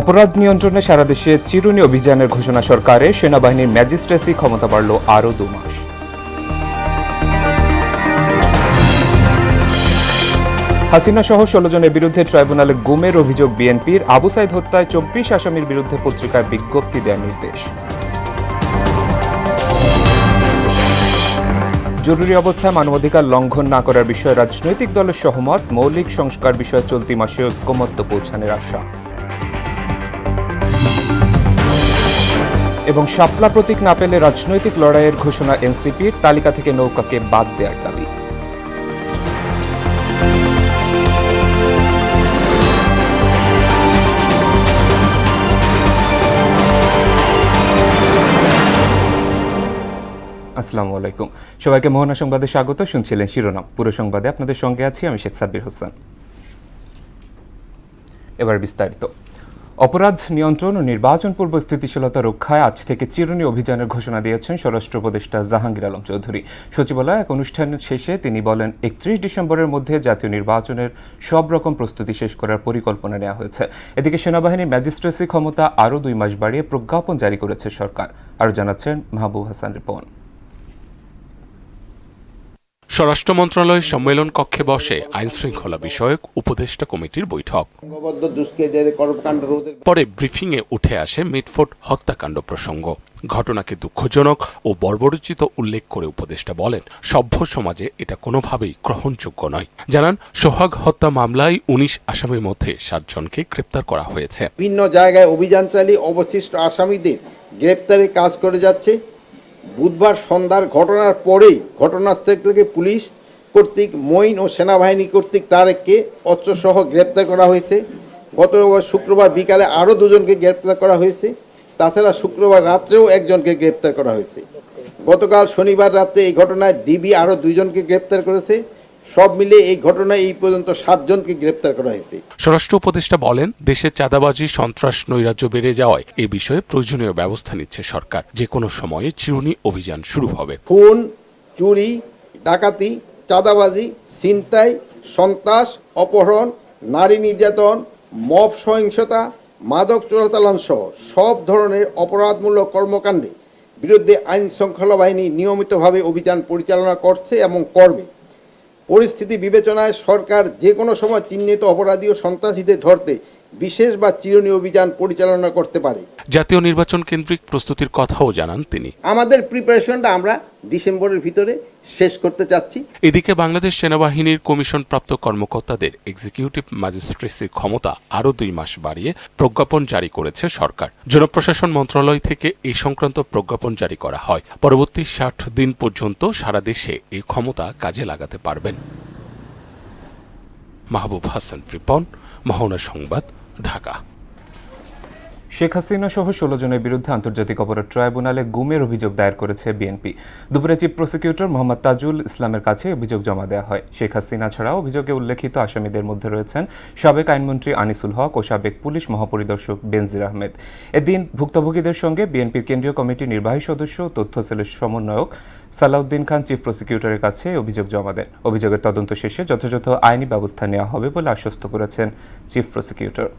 অপরাধ নিয়ন্ত্রণে সারা দেশে চিরুনি অভিযানের ঘোষণা সরকারের। সেনাবাহিনীর ম্যাজিস্ট্রেসি ক্ষমতা বাড়ল আরও 2 মাস। হাসিনা সহ 16 জনের বিরুদ্ধে ট্রাইব্যুনালে গুমের অভিযোগ বিএনপির। আবু সাইদ হত্যায় 24 আসামির বিরুদ্ধে পত্রিকায় বিজ্ঞপ্তি দেওয়ার নির্দেশ। জরুরি অবস্থায় মানবাধিকার লঙ্ঘন না করার বিষয়ে রাজনৈতিক দলের সহমত। মৌলিক সংস্কার বিষয়ে চলতি মাসে ঐকমত্য পৌঁছানোর আশা। এবং শাপলা প্রতীক না পেলে রাজনৈতিক লড়াইয়ের ঘোষণা এনসিপির। তালিকা থেকে নৌকাকে বাদ দেওয়ার দাবি। আসসালামু আলাইকুম, সবাইকে মোহনা সংবাদে স্বাগত। শুনছিলেন শিরোনাম, পুরো সংবাদে আপনাদের সঙ্গে আছি আমি শেখ সাব্বির হোসেন। এবার বিস্তারিত। অপরাধ নিয়ন্ত্রণ ও নির্বাচন পূর্ব স্থিতিশীলতা রক্ষায় আজ থেকে চিরুনি অভিযানের ঘোষণা দিয়েছেন স্বরাষ্ট্র উপদেষ্টা জাহাঙ্গীর আলম চৌধুরী। সচিবালয়ে এক অনুষ্ঠানের শেষে তিনি বলেন, 31 ডিসেম্বরের মধ্যে জাতীয় নির্বাচনের সব রকম প্রস্তুতি শেষ করার পরিকল্পনা নেওয়া হয়েছে। এদিকে সেনাবাহিনীর ম্যাজিস্ট্রেসি ক্ষমতা আরও 2 মাস বাড়িয়ে প্রজ্ঞাপন জারি করেছে সরকার। আরও জানাচ্ছেন মাহবুব হাসান রিপন। স্বরাষ্ট্র মন্ত্রণালয় সম্মেলন কক্ষে বসে আইনশৃঙ্খলা বিষয়ক উপদেষ্টা কমিটির বৈঠক। পরে ব্রিফিংয়ে উঠে আসে মিটফোর্ড হত্যাকাণ্ড প্রসঙ্গ। ঘটনাকে দুঃখজনক ও বর্বরোচিত উল্লেখ করে উপদেষ্টা বলেন, সভ্য সমাজে এটা কোনোভাবেই গ্রহণযোগ্য নয়। জানান, সোহাগ হত্যা মামলায় 19 আসামির মধ্যে 7 জনকে গ্রেপ্তার করা হয়েছে। বিভিন্ন জায়গায় অভিযান চালিয়ে অবশিষ্ট আসামিদের গ্রেপ্তারে কাজ করে যাচ্ছে। বুধবার সন্ধ্যার ঘটনার পরেই ঘটনাস্থল থেকে পুলিশ কর্তৃক মঈন ও সেনাবাহিনী কর্তৃক তারেককে অস্ত্রসহ গ্রেপ্তার করা হয়েছে। গত শুক্রবার বিকালে আরও 2 জনকে গ্রেপ্তার করা হয়েছে। তাছাড়া শুক্রবার রাত্রেও 1 জনকে গ্রেপ্তার করা হয়েছে। গতকাল শনিবার রাতে এই ঘটনায় ডিবি আরও 2 জনকে গ্রেপ্তার করেছে। সব মিলে এই ঘটনায় এই পর্যন্ত 7 জনকে গ্রেপ্তার করা হয়েছে। স্বরাষ্ট্র উপদেষ্টা বলেন, দেশে চাঁদাবাজি, সন্ত্রাস, নৈরাজ্য বেড়ে যাওয়ায় এ বিষয়ে প্রয়োজনীয় ব্যবস্থা নিচ্ছে সরকার। যে কোনো সময়ে চিরুনি অভিযান শুরু হবে। খুন, চুরি, ডাকাতি, চাঁদাবাজি, ছিনতাই, সন্ত্রাস, অপহরণ, নারী নির্যাতন, মব সহিংসতা, মাদক চোরাচালান সহ সব ধরনের অপরাধমূলক কর্মকাণ্ডে বিরুদ্ধে আইন শৃঙ্খলা বাহিনী নিয়মিতভাবে অভিযান পরিচালনা করছে এবং করবে। পরিস্থিতি বিবেচনায় সরকার যে কোনো সময় চিহ্নিত অপরাধী ও সন্ত্রাসীদের ধরতে বিশেষ বা চিরুনি অভিযান পরিচালনা করতে পারে। জাতীয় নির্বাচন কেন্দ্রিক প্রস্তুতির কথাও জানান তিনি। আমাদের প্রিপারেশনটা আমরা ডিসেম্বরের ভিতরে শেষ করতে চাচ্ছি। এদিকে বাংলাদেশ সেনাবাহিনীর কমিশনপ্রাপ্ত কর্মকর্তাদের এক্সিকিউটিভ ম্যাজিস্ট্রেসির ক্ষমতা আরও 2 মাস বাড়িয়ে প্রজ্ঞাপন জারি করেছে সরকার। জনপ্রশাসন মন্ত্রণালয় থেকে এই সংক্রান্ত প্রজ্ঞাপন জারি করা হয়। পরবর্তী 60 দিন পর্যন্ত সারা দেশে এই ক্ষমতা কাজে লাগাতে পারবেন। মাহবুব হাসান রিপন, মোহনা সংবাদ, ঢাকা। শেখ হাসিনা সহ 16 জনের বিরুদ্ধে আন্তর্জাতিক অপরাধ ট্রাইব্যুনালে গুমের অভিযোগ দায়ের করেছে বিএনপি। দুপুরে চিফ প্রসিকিউটর মোহাম্মদ তাজুল ইসলামের কাছে অভিযোগ জমা দেওয়া হয়। শেখ হাসিনা ছাড়াও অভিযোগে উল্লেখিত আসামিদের মধ্যে রয়েছেন সাবেক আইনমন্ত্রী আনিসুল হক ও সাবেক পুলিশ মহাপরিদর্শক বেনজির আহমেদ। এদিন ভুক্তভোগীদের সঙ্গে বিএনপির কেন্দ্রীয় কমিটির নির্বাহী সদস্য ও তথ্য সেলের সমন্বয়ক সালাউদ্দিন খান চিফ প্রসিকিউটরের কাছে অভিযোগ জমা দেন। অভিযোগের তদন্ত শেষে যথাযথ আইনি ব্যবস্থা নেওয়া হবে বলে আশ্বস্ত করেছেন চিফ প্রসিকিউটর।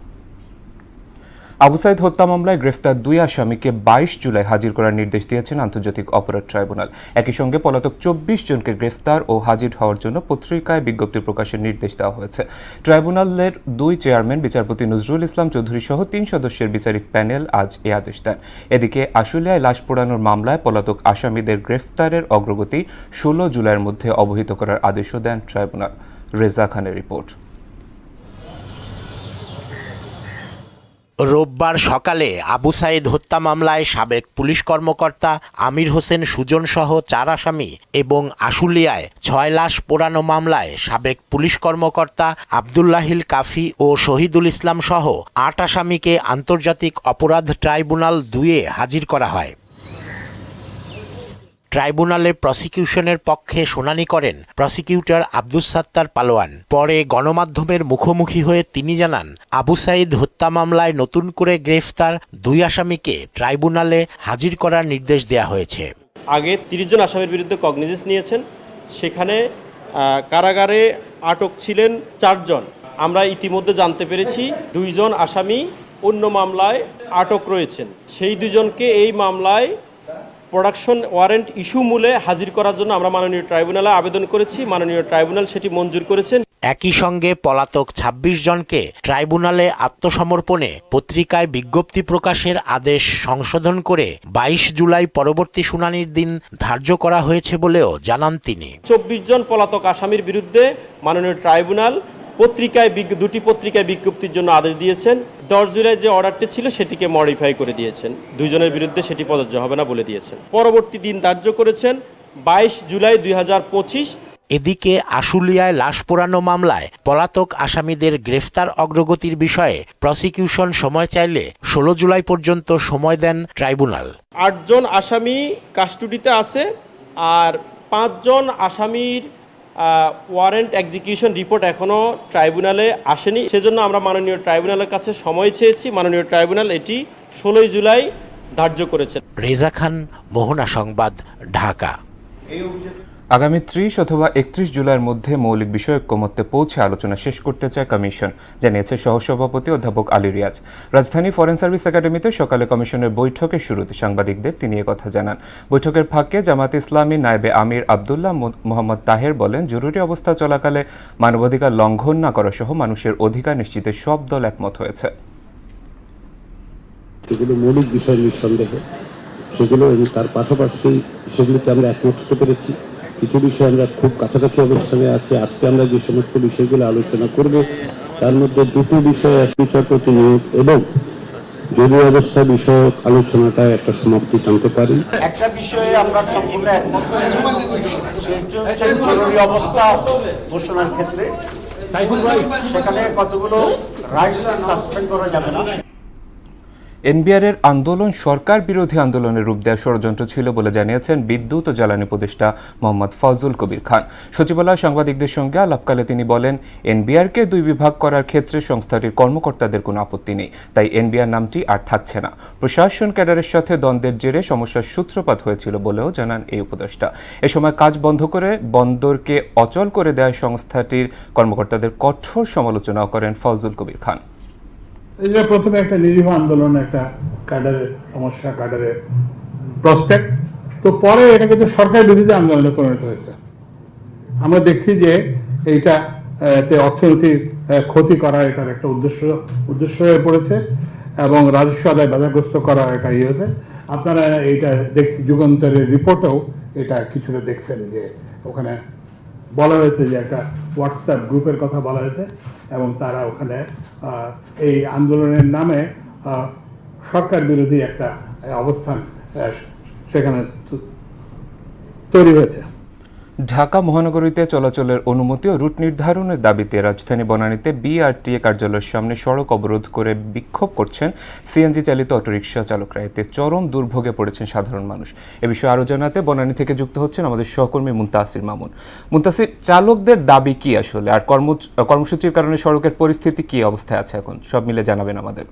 আবু সাইদ হত্যা মামলায় গ্রেফতার 2 আসামিকে 22 জুলাই হাজির করার নির্দেশ দিয়েছেন আন্তর্জাতিক অপরাধ ট্রাইব্যুনাল। একই সঙ্গে পলাতক 24 জনকে গ্রেফতার ও হাজির হওয়ার জন্য পত্রিকায় বিজ্ঞপ্তি প্রকাশের নির্দেশ দেওয়া হয়েছে। ট্রাইব্যুনালের 2 চেয়ারম্যান বিচারপতি নজরুল ইসলাম চৌধুরী সহ 3 সদস্যের বিচারিক প্যানেল আজ এ আদেশ দেন। এদিকে আশুলিয়ায় লাশ পোড়ানোর মামলায় পলাতক আসামিদের গ্রেফতারের অগ্রগতি 16 জুলাইয়ের মধ্যে অবহিত করার আদেশও দেন ট্রাইব্যুনাল। রেজা খানের রিপোর্ট। রোববার সকালে আবু সাইদ হত্যা মামলায় সাবেক পুলিশ কর্মকর্তা আমির হোসেন সুজন সহ 4 আসামি এবং আশুলিয়ায় 6 লাশ পোড়ানো মামলায় সাবেক পুলিশ কর্মকর্তা আব্দুল্লাহিল কাফি ও শহীদুল ইসলাম সহ 8 আসামিকে আন্তর্জাতিক অপরাধ ট্রাইব্যুনাল 2-এ হাজির করা হয়। ট্রাইব্যুনালে প্রসিকিউশনের পক্ষে শুনানি করেন প্রসিকিউটর আব্দুস সাত্তার পালোয়ান। পরে গণমাধ্যমের মুখোমুখি হয়ে তিনি জানান, আবু সাইদ হত্যা মামলায় নতুন করে গ্রেফতার 2 আসামিকে ট্রাইব্যুনালে হাজির করার নির্দেশ দেওয়া হয়েছে। আগে 30 জন আসামির বিরুদ্ধে কগনিজেন্স নিয়েছেন, সেখানে কারাগারে আটক ছিলেন 4 জন। আমরা ইতিমধ্যে জানতে পেরেছি 2 জন আসামি অন্য মামলায় আটক রয়েছেন। সেই দুজনকে এই মামলায় প্রোডাকশন ওয়ারেন্ট ইস্যু মূলে হাজির করার জন্য আমরা মাননীয় ট্রাইব্যুনালে আবেদন করেছি। মাননীয় ট্রাইব্যুনাল সেটি মঞ্জুর করেছেন। একই সঙ্গে পলাতক ২৬ জনকে ট্রাইব্যুনালে আত্মসমর্পণে পত্রিকায় বিজ্ঞপ্তি প্রকাশের আদেশ সংশোধন করে ২২ জুলাই পরবর্তী শুনানির দিন ধার্য করা হয়েছে বলেও জানান তিনি। ২৪ জন পলাতক আসামির বিরুদ্ধে মাননীয় ট্রাইব্যুনাল দুটি পত্রিকায় বিজ্ঞপ্তির জন্য আদেশ দিয়েছেন। ১০ জুলাই যে অর্ডারটি ছিল সেটিকে মডিফাই করে দিয়েছেন, দুজনের বিরুদ্ধে সেটি প্রযোজ্য হবে না বলে দিয়েছেন। পরবর্তী দিন ধার্য করেছেন ২২ জুলাই ২০২৫। এদিকে আশুলিয়ায় লাশ পোড়ানো মামলায় পলাতক আসামিদের গ্রেফতার অগ্রগতির বিষয়ে প্রসিকিউশন সময় চাইলে ১৬ জুলাই পর্যন্ত সময় দেন ট্রাইব্যুনাল। ৮ জন আসামি কাস্টডিতে আছে, আর ৫ জন আসামির ওয়ারেন্ট এক্সিকিউশন রিপোর্ট এখনও ট্রাইব্যুনালে আসেনি। সেজন্য আমরা মাননীয় ট্রাইব্যুনালের কাছে সময় চেয়েছি। মাননীয় ট্রাইব্যুনাল এটি ১৬ জুলাই ধার্য করেছেন। রেজা খান, মোহনা সংবাদ, ঢাকা। আগামী ৩০ অথবা ৩১ জুলাইয়ের মধ্যে মৌলিক বিষয় ঐক্যমত্যে পৌঁছে আলোচনা শেষ করতে চায় কমিশন, জানিয়েছে সহসভাপতি অধ্যাপক আলী রিয়াজ। রাজধানী ফরেন সার্ভিস একাডেমিতে সকালে কমিশনের বৈঠকের শুরুতে সাংবাদিকদের তিনি কথা জানান। বৈঠকের ফাঁকে জামায়াতে ইসলামী নায়েবে আমির আবদুল্লাহ মোহাম্মদ তাহের বলেন, জরুরি অবস্থা চলাকালে মানবাধিকার লঙ্ঘন না করা সহ মানুষের অধিকার নিশ্চিতে সব দল একমত হয়েছে। সেগুলো মৌলিক বিষয় নিঃসন্দেহে সেগুলো, এবং তার পাশাপাশি সেগুলিকে আমরা একমত হতে পেরেছি। কিছু বিষয়ে আমরা খুব কাছাকাছি অবস্থানে আছি। আজকে আমরা যে সমস্ত বিষয়গুলো আলোচনা করব তার মধ্যে দুটো বিষয়, বিচারপতি নিয়োগ এবং জরুরি অবস্থা বিষয়ক আলোচনাটা একটা সমাপ্তি টানতে পারি। একটা বিষয়ে আমরা সম্পূর্ণ একমত হয়েছি, জরুরি অবস্থা ঘোষণার ক্ষেত্রে সেখানে কতগুলো রাইটসকে সাসপেন্ড করা যাবে না। এনবিআরের আন্দোলন সরকার বিরোধী আন্দোলনের রূপ দেওয়ার ষড়যন্ত্র ছিল বলে জানিয়েছেন বিদ্যুৎ ও জ্বালানি উপদেষ্টা মোহাম্মদ ফজলুল কবির খান। সচিবালয় সাংবাদিকদের সঙ্গে আলাপকালে তিনি বলেন, এনবিআরকে ২ বিভাগ করার ক্ষেত্রে সংস্থাটির কর্মকর্তাদের কোনো আপত্তি নেই, তাই এনবিআর নামটি আর থাকছে না। প্রশাসন ক্যাডারের সাথে দ্বন্দ্বের জেরে সমস্যার সূত্রপাত হয়েছিল বলেও জানান এই উপদেষ্টা। এ সময় কাজ বন্ধ করে বন্দরকে অচল করে দেওয়ায় সংস্থাটির কর্মকর্তাদের কঠোর সমালোচনাও করেন ফজলুল কবির খান। এটা প্রথমে একটা নিরীহ আন্দোলন, একটা ক্যাডারের সমস্যা, ক্যাডারের প্রসপেক্ট, তো পরে এটা কিন্তু সরকার বিরোধী আন্দোলনে পরিণত হয়েছে। আমরা দেখছি যে এইটা অর্থনৈতিক ক্ষতি করা এটার একটা উদ্দেশ্য হয়ে পড়েছে এবং রাজস্ব আদায় বাধাগ্রস্ত করা এটা হয়েছে। আপনারা এইটা দেখছি যুগান্তরের রিপোর্টেও এটা কিছুটা দেখছেন যে ওখানে বলা হয়েছে যে একটা হোয়াটসঅ্যাপ গ্রুপের কথা বলা হয়েছে এবং তারা ওখানে এই আন্দোলনের নামে সরকার বিরোধী একটা অবস্থান সেখানে তৈরি হয়েছে। ঢাকা মহানগরীতে চলাচলের অনুমতি ও রুট নির্ধারণের দাবিতে রাজধানী বনানীতে বিআরটিএ কার্যালয়ের সামনে সড়ক অবরোধ করে বিক্ষোভ করছেন সিএনজি চালিত অটোরিকশা চালকরা। এতে চরম দুর্ভোগে পড়েছেন সাধারণ মানুষ। এ বিষয়ে আরও জানাতে বনানী থেকে যুক্ত হচ্ছেন আমাদের সহকর্মী মুনতাসির মামুন। মুনতাসির, চালকদের দাবি কি আসলে, আর কর্মসূচির কারণে সড়কের পরিস্থিতি কি অবস্থায় আছে এখন, সব মিলে জানাবেন আমাদের।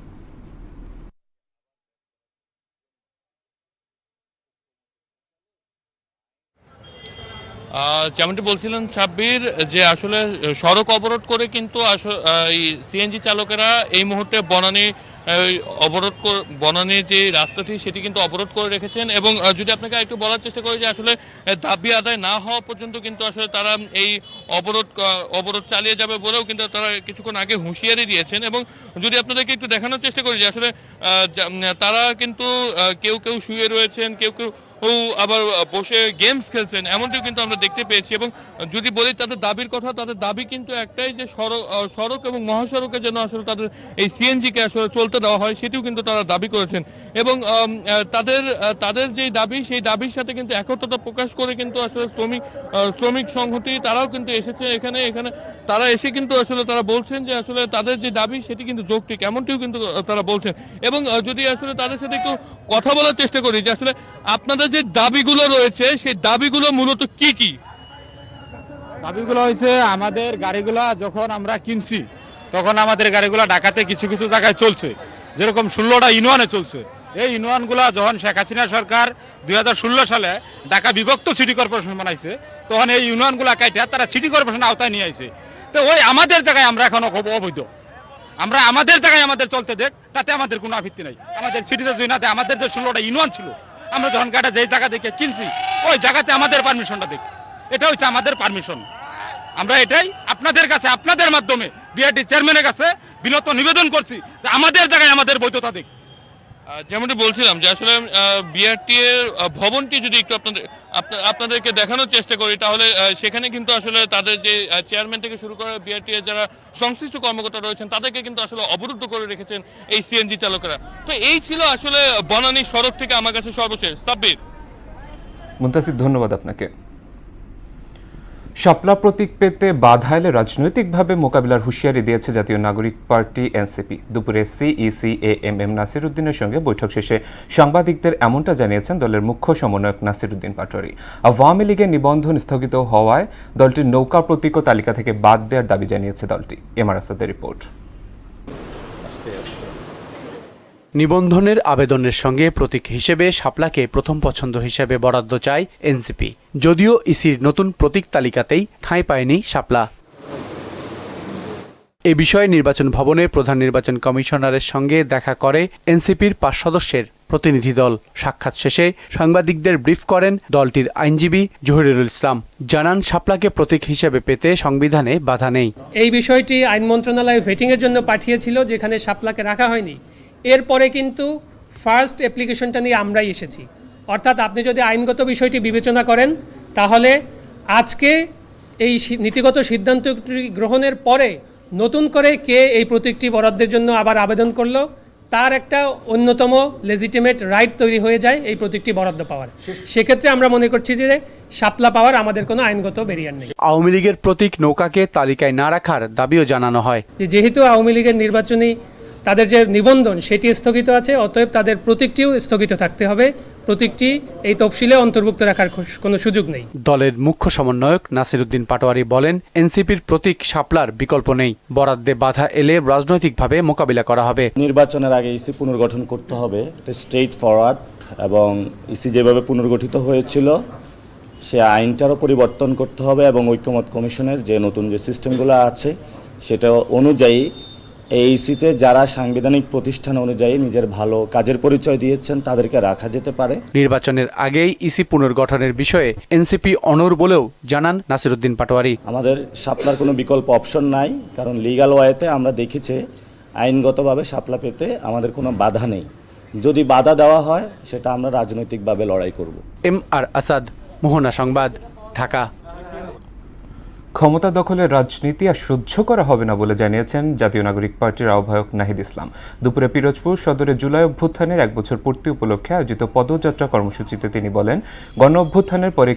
যেমনটি বলছিলেন সাব্বির, যে আসলে সড়ক অবরোধ করে কিন্তু এই সিএনজি চালকেরা এই মুহূর্তে বনানীর যে রাস্তাটি সেটি কিন্তু অবরোধ করে রেখেছেন। এবং যদি আপনাকে একটু বলার চেষ্টা করি যে আসলে দাবি আদায় না হওয়া পর্যন্ত কিন্তু আসলে তারা এই অবরোধ চালিয়ে যাবে বলেও কিন্তু তারা কিছুক্ষণ আগে হুঁশিয়ারি দিয়েছেন। এবং যদি আপনাদেরকে একটু দেখানোর চেষ্টা করি যে আসলে তারা কিন্তু কেউ শুয়ে রয়েছেন, কেউ আবার বসে গেমস খেলছেন, এমনটিও কিন্তু আমরা দেখতে পেয়েছি। এবং যদি বলি তাদের দাবির কথা, তাদের দাবি কিন্তু একটাই যে সড়ক এবং মহাসড়কে যেন আসলে তাদের এই সিএনজিকে আসলে চলতে দেওয়া হয়, সেটিও কিন্তু তারা দাবি করেছেন। এবং তাদের যে দাবি, সেই দাবির সাথে কিন্তু একত্রতা প্রকাশ করে কিন্তু আসলে শ্রমিক সংহতি তারাও কিন্তু এসেছে এখানে তারা এসে কিন্তু আসলে তারা বলছেন যে আসলে তাদের যে দাবি সেটি কিন্তু যৌক্তিক, এমনটিও কিন্তু তারা বলছেন। এবং যদি আসলে তাদের সাথে একটু কথা বলার চেষ্টা করি যে আসলে আপনাদের যে দাবিগুলো রয়েছে সেই দাবিগুলো মূলত কি কি? দাবিগুলো হয়েছে, আমাদের গাড়িগুলা যখন আমরা কিনছি তখন আমাদের গাড়িগুলা ঢাকাতে কিছু জায়গায় চলছে, যেরকম 16টা ইউনিয়নে চলছে। এই ইউনিয়নগুলা যখন শেখ হাসিনা সরকার 2016 সালে ঢাকা বিভক্ত সিটি কর্পোরেশন বানাইছে, তখন এই ইউনিয়নগুলা কাইটা তারা সিটি কর্পোরেশন আওতায় নিয়ে আইছে। তো ওই আমাদের জায়গায় আমরা এখন অবৈধ, আমরা আমাদের জায়গায় আমাদের চলতে দেখ, তাতে আমাদের কোনো আপত্তি নাই। আমাদের সিটিতে যদি না দেয়, আমাদের যে 16টা ইউনিয়ন ছিল, আমরা যখন গাড়ি যেই জায়গা থেকে কিনছি ওই জায়গাতে আমাদের পারমিশনটা দেখ, এটা হচ্ছে আমাদের পারমিশন। আমরা এটাই আপনাদের কাছে, আপনাদের মাধ্যমে বিআরটি চেয়ারম্যানের কাছে বিনত নিবেদন করছি যে আমাদের জায়গায় আমাদের বৈধতা দেখ। যেমনটি বলছিলাম যে আসলে বিআরটি এর ভবনটি যদি একটু আপনাদেরকে দেখানোর চেষ্টা করি, তাহলে সেখানে কিন্তু আসলে তাদের যে চেয়ারম্যান থেকে শুরু করে বিআরটি এর যারা সংশ্লিষ্ট কর্মকর্তা রয়েছেন তাদেরকে কিন্তু আসলে অবরুদ্ধ করে রেখেছেন এই সিএনজি চালকেরা। তো এই ছিল আসলে বনানী সড়ক থেকে আমার কাছে সর্বশেষ। সাব্বির। মুনতাসির, ধন্যবাদ আপনাকে। শাপলা প্রতীক পেতে বাধা এলে রাজনৈতিকভাবে মোকাবিলার হুঁশিয়ারি দিয়েছে জাতীয় নাগরিক পার্টি এনসিপি। দুপুরে সিইসি এএমএম নাসির উদ্দিনের সঙ্গে বৈঠক শেষে সাংবাদিকদের এমনটা জানিয়েছেন দলের মুখ্য সমন্বয়ক নাসির উদ্দিন পাটোয়ারি। আওয়ামী লীগের নিবন্ধন স্থগিত হওয়ায় দলটির নৌকা প্রতীকও তালিকা থেকে বাদ দেওয়ার দাবি জানিয়েছে দলটি। এমআর আসাদের রিপোর্ট। নিবন্ধনের আবেদনের সঙ্গে প্রতীক হিসেবে শাপলাকে প্রথম পছন্দ হিসেবে বরাদ্দ চায় এনসিপি, যদিও ইসির নতুন প্রতীক তালিকাতেই ঠাঁই পায়নি শাপলা। এ বিষয়ে নির্বাচন ভবনে প্রধান নির্বাচন কমিশনারের সঙ্গে দেখা করে এনসিপির 5 সদস্যের প্রতিনিধি দল। সাক্ষাৎ শেষে সাংবাদিকদের ব্রিফ করেন দলটির আইনজীবী জহিরুল ইসলাম। জানান শাপলাকে প্রতীক হিসেবে পেতে সংবিধানে বাধা নেই। এই বিষয়টি আইন মন্ত্রণালয় ভেটিংয়ের জন্য পাঠিয়েছিল, যেখানে শাপলাকে রাখা হয়নি। এরপরে কিন্তু ফার্স্ট অ্যাপ্লিকেশনটা নিয়ে আমরাই এসেছি। অর্থাৎ আপনি যদি আইনগত বিষয়টি বিবেচনা করেন, তাহলে আজকে এই নীতিগত সিদ্ধান্তটি গ্রহণের পরে নতুন করে কে এই প্রতীকটি বরাদ্দের জন্য আবার আবেদন করলো, তার একটা অন্যতম লেজিটিমেট রাইট তৈরি হয়ে যায় এই প্রতীকটি বরাদ্দ পাওয়ার। সেক্ষেত্রে আমরা মনে করছি যে শাপলা পাওয়ার আমাদের কোনো আইনগত ব্যারিয়ার নেই। আওয়ামী লীগের প্রতীক নৌকাকে তালিকায় না রাখার দাবিও জানানো হয়। যেহেতু আওয়ামী লীগের নির্বাচনী তাদের যে নিবন্ধন সেটি স্থগিত আছে, অতএব তাদের প্রতীকটিও স্থগিত থাকতে হবে। প্রতীকটি এই তফসিলে অন্তর্ভুক্ত রাখার কোনো সুযোগ নেই। দলের মুখ্য সমন্বয়ক নাসির উদ্দিন পাটোয়ারি বলেন, এনসিপির প্রতীক শাপলার বিকল্প নেই। বরাদ্দে বাধা এলে রাজনৈতিকভাবে মোকাবিলা করা হবে। নির্বাচনের আগে ইসি পুনর্গঠন করতে হবে, স্ট্রেইট ফরওয়ার্ড, এবং ইসি যেভাবে পুনর্গঠিত হয়েছিল সে আইনটারও পরিবর্তন করতে হবে, এবং ঐক্যমত কমিশনের যে নতুন যে সিস্টেমগুলো আছে সেটা অনুযায়ী এই ইসিতে যারা সাংবিধানিক প্রতিষ্ঠান অনুযায়ী নিজের ভালো কাজের পরিচয় দিয়েছেন তাদেরকে রাখা যেতে পারে। নির্বাচনের আগেই ইসি পুনর্গঠনের বিষয়ে এনসিপি অনড় বলেও জানান নাসির উদ্দিন পাটোয়ারি। আমাদের শাপলার কোনো বিকল্প অপশন নাই, কারণ লিগ্যাল ওয়েতে আমরা দেখেছি আইনগতভাবে শাপলা পেতে আমাদের কোনো বাধা নেই। যদি বাধা দেওয়া হয় সেটা আমরা রাজনৈতিকভাবে লড়াই করব। এমআর আসাদ, মোহনা সংবাদ, ঢাকা। ক্ষমতা দখলের রাজনীতি আর সহ্য করা হবে না বলে জানিয়েছেন জাতীয় নাগরিক পার্টির আহ্বায়ক নাহিদ ইসলাম। দুপুরে পিরোজপুর সদরে জুলাই অভ্যুত্থানের 1 বছর পূর্তি উপলক্ষে আয়োজিত পদযাত্রা কর্মসূচিতে তিনি বলেন, গণ অভ্যুত্থানের পরে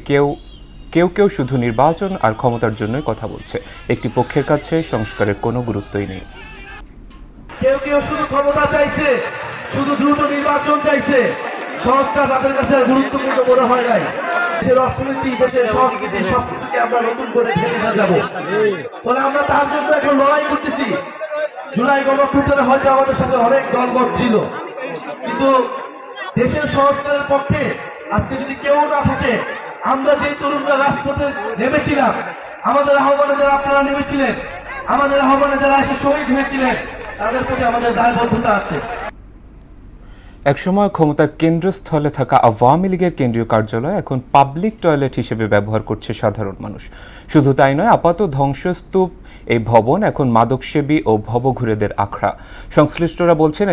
কেউ শুধু নির্বাচন আর ক্ষমতার জন্যই কথা বলছে। একটি পক্ষের কাছে সংস্কারের কোনো গুরুত্বই নেই। কেউ শুধু ক্ষমতা চাইছে, শুধু দ্রুত নির্বাচন চাইছে, সংস্কার তাদের কাছে গুরুত্বপূর্ণ মনে হয় নাই। দেশের অর্থনীতি, দেশের সংস্কৃতি সবকিছুকে আমরা নতুন করে ছেড়ে সাজাবো। ফলে আমরা তার জন্য এখন লড়াই করতেছি। জুলাই গণঅভ্যুত্থানে হয়তো আমাদের সাথে অনেক দলমত ছিল, কিন্তু দেশের সংস্কারের পক্ষে আজকে যদি কেউ না থাকে, আমরা যে তরুণরা রাজপথে নেমেছিলাম, আমাদের আহ্বানে যারা আপনারা নেমেছিলেন, আমাদের আহ্বানে যারা এসে শহীদ হয়েছিলেন, তাদের প্রতি আমাদের দায়বদ্ধতা আছে। একসময় ক্ষমতার কেন্দ্রস্থলে থাকা আওয়ামী লীগের কেন্দ্রীয় কার্যালয় এখন পাবলিক টয়লেট হিসেবে ব্যবহার করছে সাধারণ মানুষ। শুধু তাই নয়, আপাত ধ্বংসস্তূপ এই ভবন এখন মাদকসেবী ও ভবঘুরেদের আখড়া। সংশ্লিষ্টরা বলছেন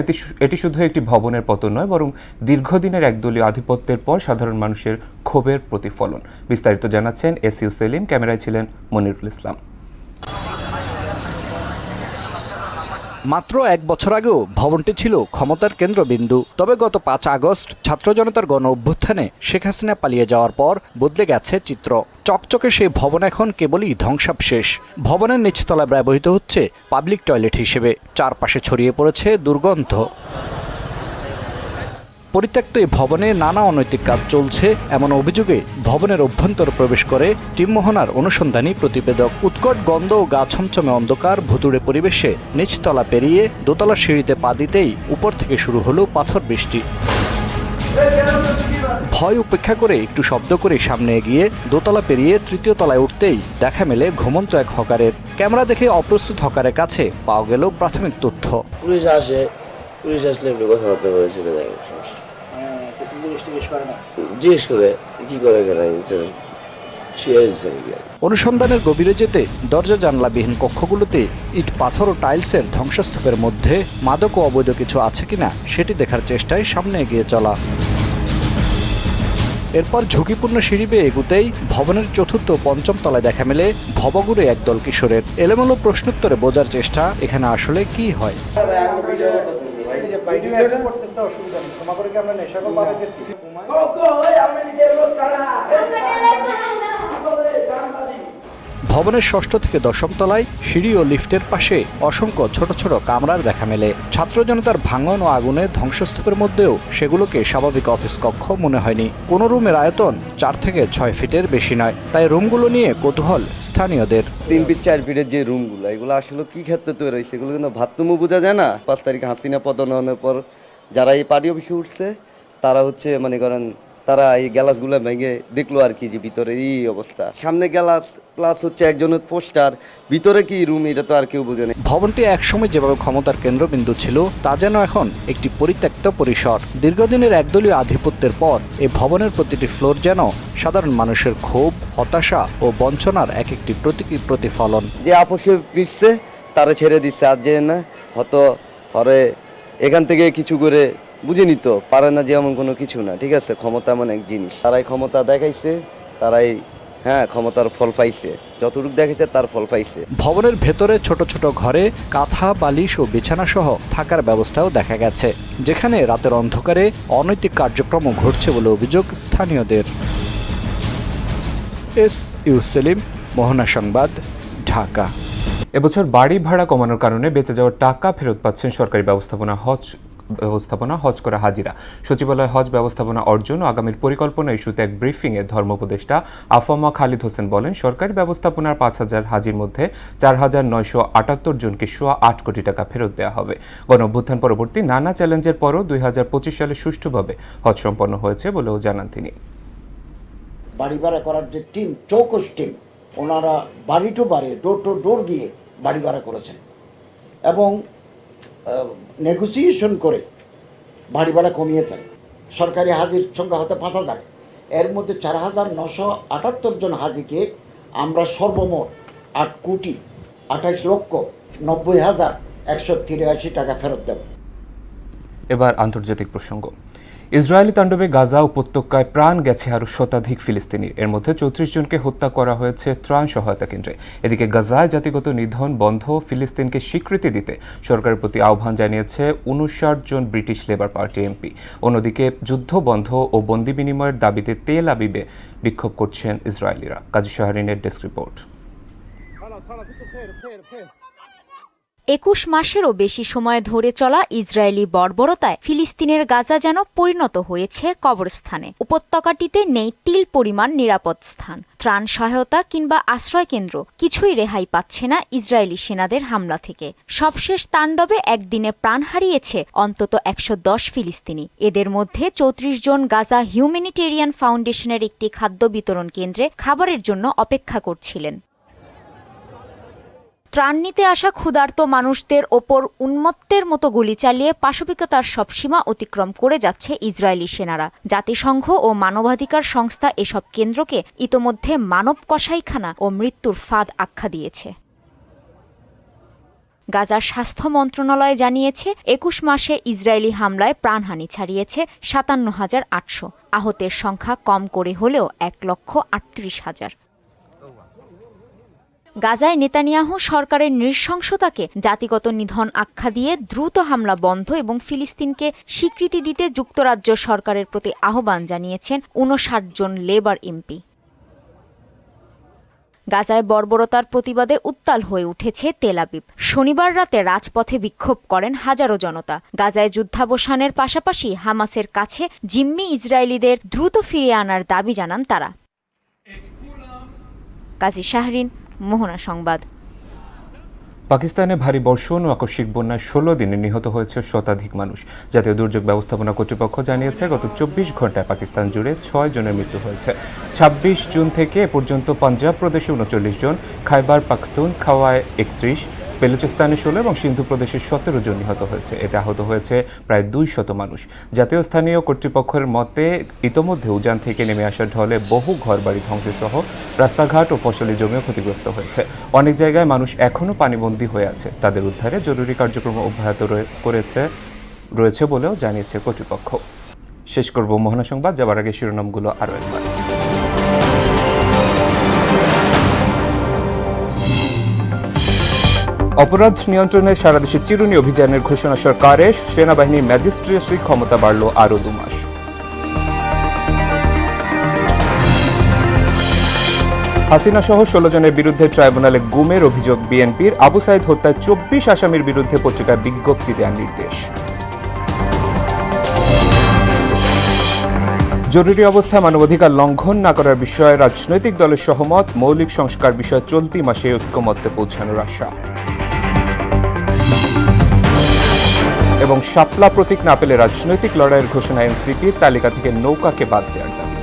এটি শুধু একটি ভবনের পতন নয়, বরং দীর্ঘদিনের একদলীয় আধিপত্যের পর সাধারণ মানুষের ক্ষোভের প্রতিফলন। বিস্তারিত জানাচ্ছেন এসইউ সেলিম, ক্যামেরায় ছিলেন মনিরুল ইসলাম। মাত্র 1 বছর আগেও ভবনটি ছিল ক্ষমতার কেন্দ্রবিন্দু। তবে গত 5 আগস্ট ছাত্র জনতার গণ অভ্যুত্থানে শেখ হাসিনা পালিয়ে যাওয়ার পর বদলে গেছে চিত্র। চকচকে সেই ভবন এখন কেবলই ধ্বংসাবশেষ। ভবনের নিচতলায় ব্যবহৃত হচ্ছে পাবলিক টয়লেট হিসেবে। চারপাশে ছড়িয়ে পড়েছে দুর্গন্ধ। পরিত্যক্ত এই ভবনে নানা অনৈতিক কাজ চলছে এমন অভিযোগে ভবনের অভ্যন্তরে প্রবেশ করে টিম মোহনার অনুসন্ধানী প্রতিবেদক। উৎকট গন্ধ ও গা ছমছমে অন্ধকার ভুতুড়ে পরিবেশে নিচতলা পেরিয়ে দোতলার সিঁড়িতে পা দিতেই উপর থেকে শুরু হলো পাথর বৃষ্টি। ভয় উপেক্ষা করে একটু শব্দ করে সামনে এগিয়ে দোতলা পেরিয়ে তৃতীয় তলায় উঠতেই দেখা মেলে ঘুমন্ত এক হকারের। ক্যামেরা দেখে অপ্রস্তুত হকারের কাছে পাওয়া গেল প্রাথমিক তথ্য। পুলিশ আসলে একটু কথাবার্তা হয়েছিল, জিজ্ঞেস করে কি করে কেন অনুসন্ধানের গভীরে যেতে দরজা জানলাবিহীন কক্ষগুলোতে ইট পাথর ও টাইলসের ধ্বংসস্তূপের মধ্যে মাদক ও অবৈধ কিছু আছে কিনা সেটি দেখার চেষ্টায় সামনে এগিয়ে চলা। এরপর ঝুঁকিপূর্ণ সিঁড়ি বেয়ে এগুতেই ভবনের চতুর্থ ও পঞ্চম তলায় দেখা মেলে ভবঘুরে একদল কিশোরের। এলোমেলো প্রশ্নোত্তরে বোঝার চেষ্টা এখানে আসলে কি হয়। ভবনের ষষ্ঠ থেকে দশম তলায় সিঁড়ি ও লিফটের পাশে অসংখ্য ছোট ছোট কামরার দেখা মেলে। ছাত্র জনতার ভাঙন ও আগুনে ধ্বংসস্তূপের মধ্যেও সেগুলোকে স্বাভাবিক অফিস কক্ষ মনে হয়নি। কোনো রুমের আয়তন 4 থেকে 6 ফিটের বেশি নয়, তাই রুমগুলো নিয়ে কৌতূহল স্থানীয়দের। 3 ফিট 4 ফিটের যে রুমগুলো, এগুলো আসলে কি ক্ষেত্রে তৈরি হয়েছে এগুলো কিন্তু বাথরুমও বোঝা যায় না। 5 তারিখে হাসিনা পতনের পর যারা এই পার্টি অফিসে উঠছে তারা হচ্ছে মনে করেন তারা এই গ্যালাসগুলো ভেঙে দেখলো আর কি যে ভিতরে এই অবস্থা। সামনে গ্যালাস প্লাস হচ্ছে একজনের পোস্টার, ভিতরে কি রুম এটা তো আর কেউ বোঝে না। ভবনটি একসময় যেভাবে ক্ষমতার কেন্দ্রবিন্দু ছিল তা যেন এখন একটি পরিত্যক্ত পরিসর। দীর্ঘদিনের একদলীয় আধিপত্যের পর এই ভবনের প্রতিটি ফ্লোর যেন সাধারণ মানুষের ক্ষোভ, হতাশা ও বঞ্চনার এক একটি প্রতীকী প্রতিফলন। যে আপোষে পিটছে তারা ছেড়ে দিচ্ছে, আর যে না হয়তো পরে এখান থেকে কিছু করে বুঝে নিত পারে না যে এমন কোনো কিছু না। ঠিক আছে, ক্ষমতা এমন এক জিনিস, তারাই ক্ষমতা দেখাইছে, তারাই ক্ষমতার ফল পাইছে, যতটুকু দেখেছে তার ফল পাইছে। ভবনের ভেতরে ছোট ছোট ঘরে কাঁথা, বালিশ ও বিছানা সহ থাকার ব্যবস্থাও দেখা গেছে, যেখানে রাতের অন্ধকারে অনৈতিক কার্যক্রম ঘটছে বলে অভিযোগ স্থানীয়দের। সেলিম, মোহনা সংবাদ, ঢাকা। এবছর বাড়ি ভাড়া কমানোর কারণে বেঁচে যাওয়ার টাকা ফেরত পাচ্ছেন সরকারি ব্যবস্থাপনা হজ করা হাজিরা। সচিবালয় হজ ব্যবস্থাপনা অর্জন ও আগামীর পরিকল্পনা ইস্যুতে এক ব্রিফিংয়ে ধর্ম উপদেষ্টা আফামা খালিদ হোসেন বলেন, সরকারি ব্যবস্থাপনার 5,000 হাজির মধ্যে 4,978 জনকে 8 কোটি টাকা ফেরত দেওয়া হবে। গণঅভ্যুত্থান পরবর্তী নানা চ্যালেঞ্জের পরও 2025 সালে সুষ্ঠুভাবে হজ সম্পন্ন হয়েছে বলেও জানান তিনি। বাড়ি ভাড়া করার যে টিম, চৌকস টিম, ওনারা বাড়ি টু বাড়ি, ডোর টু ডোর গিয়ে বাড়ি ভাড়া করেছেন এবং নেগোসিয়েশন করে বাড়ি ভাড়া কমিয়েছেন। সরকারি হাজির সংখ্যা হতে 5,000, এর মধ্যে 4,978 জন হাজিকে আমরা সর্বমোট 8,28,90,183 টাকা ফেরত দেব। এবার আন্তর্জাতিক প্রসঙ্গ। ইসরায়েলি তাণ্ডবে গাজা উপত্যকায় প্রাণ গেছে আরও শতাধিক ফিলিস্তিনির। এর মধ্যে 34 জনকে হত্যা করা হয়েছে ত্রাণ সহায়তা কেন্দ্রে। এদিকে গাজায় জাতিগত নিধন বন্ধ, ফিলিস্তিনকে স্বীকৃতি দিতে সরকারের প্রতি আহ্বান জানিয়েছে 59 জন ব্রিটিশ লেবার পার্টি এমপি। অন্যদিকে যুদ্ধ বন্ধ ও বন্দি বিনিময়ের দাবিতে তেল আবিবে বিক্ষোভ করছেন ইসরায়েলিরা। কাজী শাহরিনের ডেস্ক রিপোর্ট। 21 মাসেরও বেশি সময় ধরে চলা ইসরায়েলি বর্বরতায় ফিলিস্তিনের গাজা যেন পরিণত হয়েছে কবরস্থানে। উপত্যকাটিতে নেই তিল পরিমাণ নিরাপদ স্থান, ত্রাণ সহায়তা কিংবা আশ্রয়কেন্দ্র, কিছুই রেহাই পাচ্ছে না ইসরায়েলি সেনাদের হামলা থেকে। সবশেষ তাণ্ডবে একদিনে প্রাণ হারিয়েছে অন্তত 110 ফিলিস্তিনি। এদের মধ্যে 34 জন গাজা হিউম্যানিটেরিয়ান ফাউন্ডেশনের একটি খাদ্য বিতরণ কেন্দ্রে খাবারের জন্য অপেক্ষা করছিলেন। ত্রাণ নিতে আসা ক্ষুধার্ত মানুষদের ওপর উন্মত্তের মতো গুলি চালিয়ে পাশবিকতার সব সীমা অতিক্রম করে যাচ্ছে ইসরায়েলি সেনারা। জাতিসংঘ ও মানবাধিকার সংস্থা এসব কেন্দ্রকে ইতোমধ্যে মানব কসাইখানা ও মৃত্যুর ফাঁদ আখ্যা দিয়েছে। গাজার স্বাস্থ্য মন্ত্রণালয় জানিয়েছে 21 মাসে ইসরায়েলি হামলায় প্রাণহানি ছাড়িয়েছে 57,800। আহতের সংখ্যা কম করে হলেও 1,38,000। গাজায় নেতানিয়াহু সরকারের নৃশংসতাকে জাতিগত নিধন আখ্যা দিয়ে দ্রুত হামলা বন্ধ এবং ফিলিস্তিনকে স্বীকৃতি দিতে যুক্তরাজ্য সরকারের প্রতি আহ্বান জানিয়েছেন 59 জন লেবার এমপি। গাজায় বর্বরতার প্রতিবাদে উত্তাল হয়ে উঠেছে তেল আবিব। শনিবার রাতে রাজপথে বিক্ষোভ করেন হাজারো জনতা। গাজায় যুদ্ধাবসানের পাশাপাশি হামাসের কাছে জিম্মি ইসরায়েলিদের দ্রুত ফিরিয়ে আনার দাবি জানান তারা। কাজী শাহরিন, মোহনা সংবাদ। পাকিস্তানে ভারী বর্ষণ ও আকস্মিক বন্যায় 16 দিনে নিহত হয়েছে শতাধিক মানুষ। জাতীয় দুর্যোগ ব্যবস্থাপনা কর্তৃপক্ষ জানিয়েছে গত 24 ঘন্টায় পাকিস্তান জুড়ে 6 জনের মৃত্যু হয়েছে। 26 জুন থেকে এ পর্যন্ত পাঞ্জাব প্রদেশে 39 জন, খাইবার পাখতুনখাওয়ায় 31, বেলুচিস্তানে 16 এবং সিন্ধু প্রদেশে 17 জন নিহত হয়েছে। এতে আহত হয়েছে প্রায় 200 মানুষ। জাতীয় স্থানীয় কর্তৃপক্ষের মতে ইতোমধ্যে উজান থেকে নেমে আসা ঢলে বহু ঘরবাড়ি ধ্বংসসহ রাস্তাঘাট ও ফসলি জমিও ক্ষতিগ্রস্ত হয়েছে। অনেক জায়গায় মানুষ এখনও পানিবন্দী হয়ে আছে। তাদের উদ্ধারে জরুরি কার্যক্রম অব্যাহত রয়েছে বলেও জানিয়েছে কর্তৃপক্ষ। শেষ করব মোহনা সংবাদ, যাবার আগে শিরোনামগুলো আরও একবার। অপরাধ নিয়ন্ত্রণে সারা দেশে চিরুনি অভিযানের ঘোষণা সরকারের, সেনাবাহিনীর ম্যাজিস্ট্রেসি ক্ষমতা বাড়ল আরও 2 মাস। হাসিনা সহ 16 জনের বিরুদ্ধে ট্রাইব্যুনালে গুমের অভিযোগ বিএনপির, আবু সাইদ হত্যায় 24 আসামির বিরুদ্ধে পত্রিকায় বিজ্ঞপ্তি দেওয়ার নির্দেশ। জরুরি অবস্থায় মানবাধিকার লঙ্ঘন না করার বিষয়ে রাজনৈতিক দলের সহমত, মৌলিক সংস্কার বিষয়ে চলতি মাসে ঐক্যমত্যে পৌঁছানোর আশা। এবং শাপলা প্রতীক না পেলে রাজনৈতিক লড়াইয়ের ঘোষণা এনসিপির, তালিকা থেকে নৌকাকে বাদ দেওয়ার দাবি।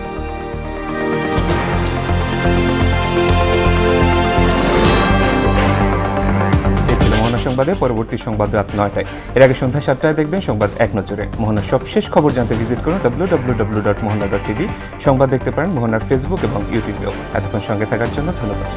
এই ছিল মোহনা সংবাদে। পরবর্তী সংবাদ রাত 9টায়। এর আগে সন্ধ্যা 7টায় দেখবেন সংবাদ এক নজরে। মোহনার সবশেষ খবর জানতে ভিজিট করুন www.mohana.tv। সংবাদ দেখতে পারেন মোহনার ফেসবুক এবং ইউটিউবেও। এতক্ষণ সঙ্গে থাকার জন্য ধন্যবাদ।